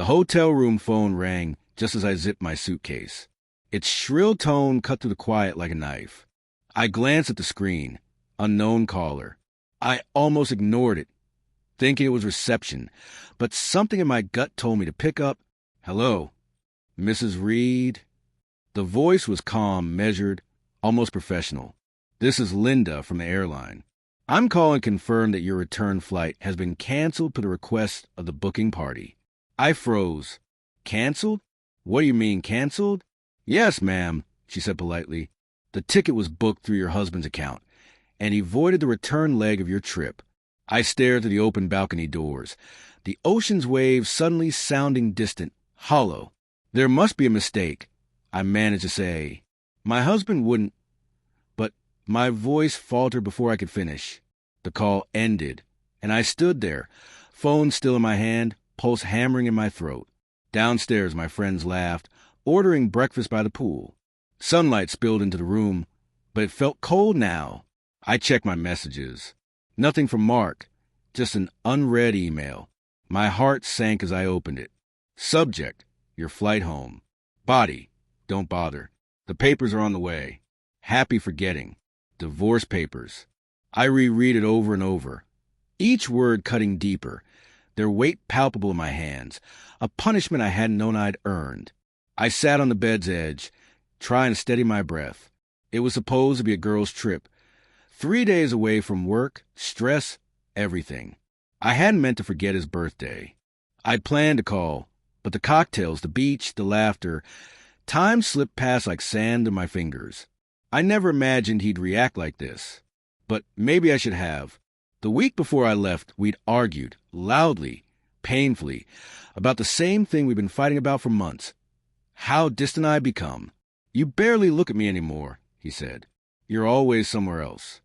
The hotel room phone rang just as I zipped my suitcase. Its shrill tone cut through the quiet like a knife. I glanced at the screen. Unknown caller. I almost ignored it, thinking it was reception, but something in my gut told me to pick up. Hello, Mrs. Reed? The voice was calm, measured, almost professional. This is Linda from the airline. I'm calling to confirm that your return flight has been canceled per the request of the booking party. I froze. Canceled? What do you mean, canceled? Yes, ma'am, she said politely. The ticket was booked through your husband's account, and he voided the return leg of your trip. I stared through the open balcony doors, the ocean's waves suddenly sounding distant, hollow. There must be a mistake, I managed to say. My husband wouldn't, but my voice faltered before I could finish. The call ended, and I stood there, phone still in my hand, pulse hammering in my throat. Downstairs, my friends laughed, ordering breakfast by the pool. Sunlight spilled into the room, but it felt cold now. I checked my messages. Nothing from Mark, just an unread email. My heart sank as I opened it. Subject, your flight home. Body, don't bother. The papers are on the way. Happy forgetting. Divorce papers. I reread it over and over, each word cutting deeper, their weight palpable in my hands, a punishment I hadn't known I'd earned. I sat on the bed's edge, trying to steady my breath. It was supposed to be a girl's trip. 3 days away from work, stress, everything. I hadn't meant to forget his birthday. I'd planned to call, but the cocktails, the beach, the laughter, time slipped past like sand in my fingers. I never imagined he'd react like this. But maybe I should have. The week before I left, we'd argued, loudly, painfully, about the same thing we'd been fighting about for months. How distant I'd become. You barely look at me anymore, he said. You're always somewhere else.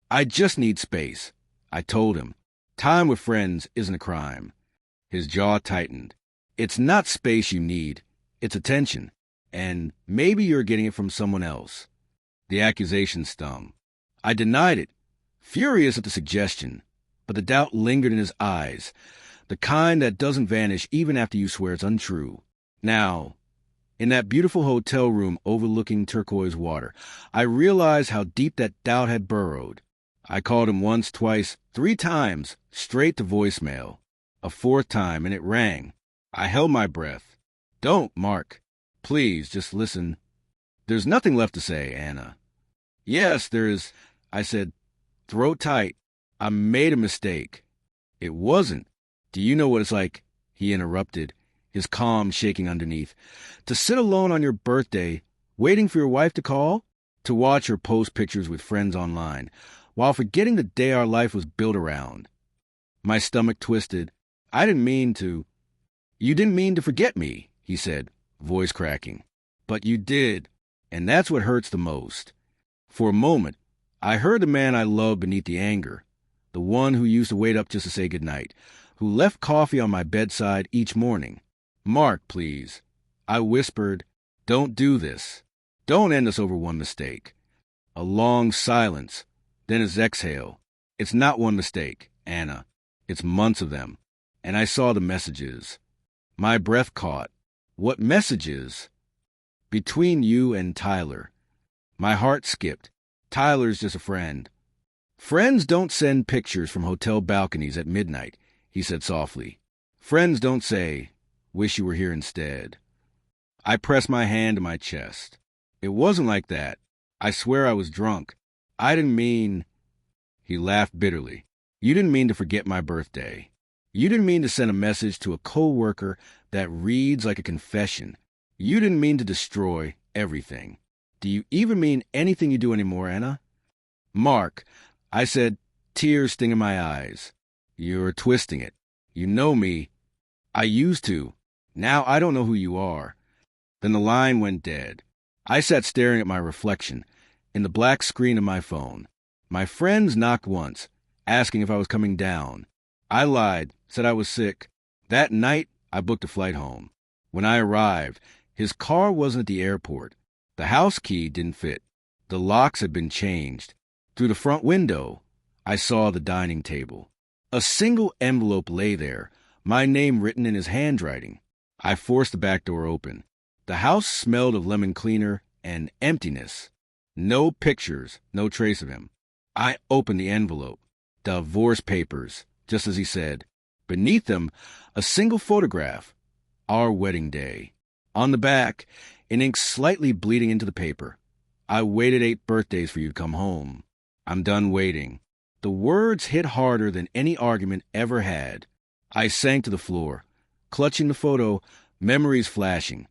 I just need space, I told him. Time with friends isn't a crime. His jaw tightened. It's not space you need. It's attention. And maybe you're getting it from someone else. The accusation stung. I denied it, furious at the suggestion, but the doubt lingered in his eyes, the kind that doesn't vanish even after you swear it's untrue. Now, in that beautiful hotel room overlooking turquoise water, I realized how deep that doubt had burrowed. I called him once, twice, 3 times, straight to voicemail. A 4th time, and it rang. I held my breath. Don't, Mark. Please, just listen. There's nothing left to say, Anna. Yes, there is, I said, throat tight. I made a mistake. It wasn't. Do you know what it's like, he interrupted, his calm shaking underneath, to sit alone on your birthday, waiting for your wife to call? To watch her post pictures with friends online, while forgetting the day our life was built around. My stomach twisted. I didn't mean to. You didn't mean to forget me, he said, voice cracking. But you did, and that's what hurts the most. For a moment, I heard the man I loved beneath the anger, the one who used to wait up just to say goodnight, who left coffee on my bedside each morning. Mark, please. I whispered, don't do this. Don't end us over one mistake. A long silence, then his exhale. It's not one mistake, Anna. It's months of them. And I saw the messages. My breath caught. What messages? Between you and Tyler. My heart skipped. Tyler's just a friend. Friends don't send pictures from hotel balconies at midnight, he said softly. Friends don't say, wish you were here instead. I pressed my hand to my chest. It wasn't like that. I swear I was drunk. I didn't mean... He laughed bitterly. You didn't mean to forget my birthday. You didn't mean to send a message to a coworker that reads like a confession. You didn't mean to destroy everything. Do you even mean anything you do anymore, Anna? Mark, I said, tears stinging my eyes. You're twisting it. You know me. I used to. Now I don't know who you are. Then the line went dead. I sat staring at my reflection in the black screen of my phone. My friends knocked once, asking if I was coming down. I lied, said I was sick. That night, I booked a flight home. When I arrived, his car wasn't at the airport. The house key didn't fit. The locks had been changed. Through the front window, I saw the dining table. A single envelope lay there, my name written in his handwriting. I forced the back door open. The house smelled of lemon cleaner and emptiness. No pictures, no trace of him. I opened the envelope. Divorce papers, just as he said. Beneath them, a single photograph. Our wedding day. On the back, in ink slightly bleeding into the paper. I waited 8 birthdays for you to come home. I'm done waiting. The words hit harder than any argument ever had. I sank to the floor, clutching the photo, memories flashing.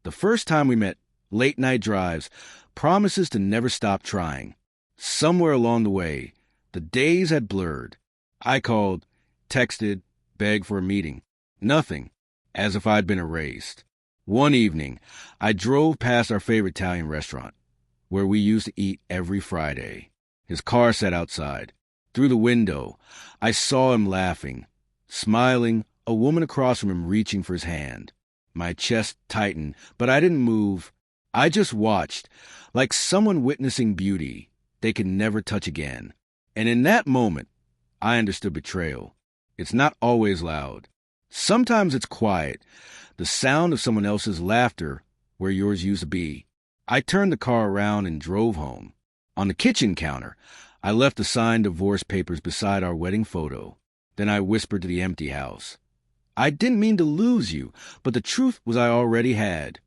The first time we met, late-night drives, promises to never stop trying. Somewhere along the way, the days had blurred. I called, texted, begged for a meeting. Nothing, as if I'd been erased. One evening, I drove past our favorite Italian restaurant, where we used to eat every Friday. His car sat outside. Through the window, I saw him laughing, smiling, a woman across from him reaching for his hand. My chest tightened, but I didn't move. I just watched, like someone witnessing beauty they could never touch again. And in that moment, I understood betrayal. It's not always loud. Sometimes it's quiet, the sound of someone else's laughter where yours used to be. I turned the car around and drove home. On the kitchen counter, I left the signed divorce papers beside our wedding photo. Then I whispered to the empty house. I didn't mean to lose you, but the truth was I already had.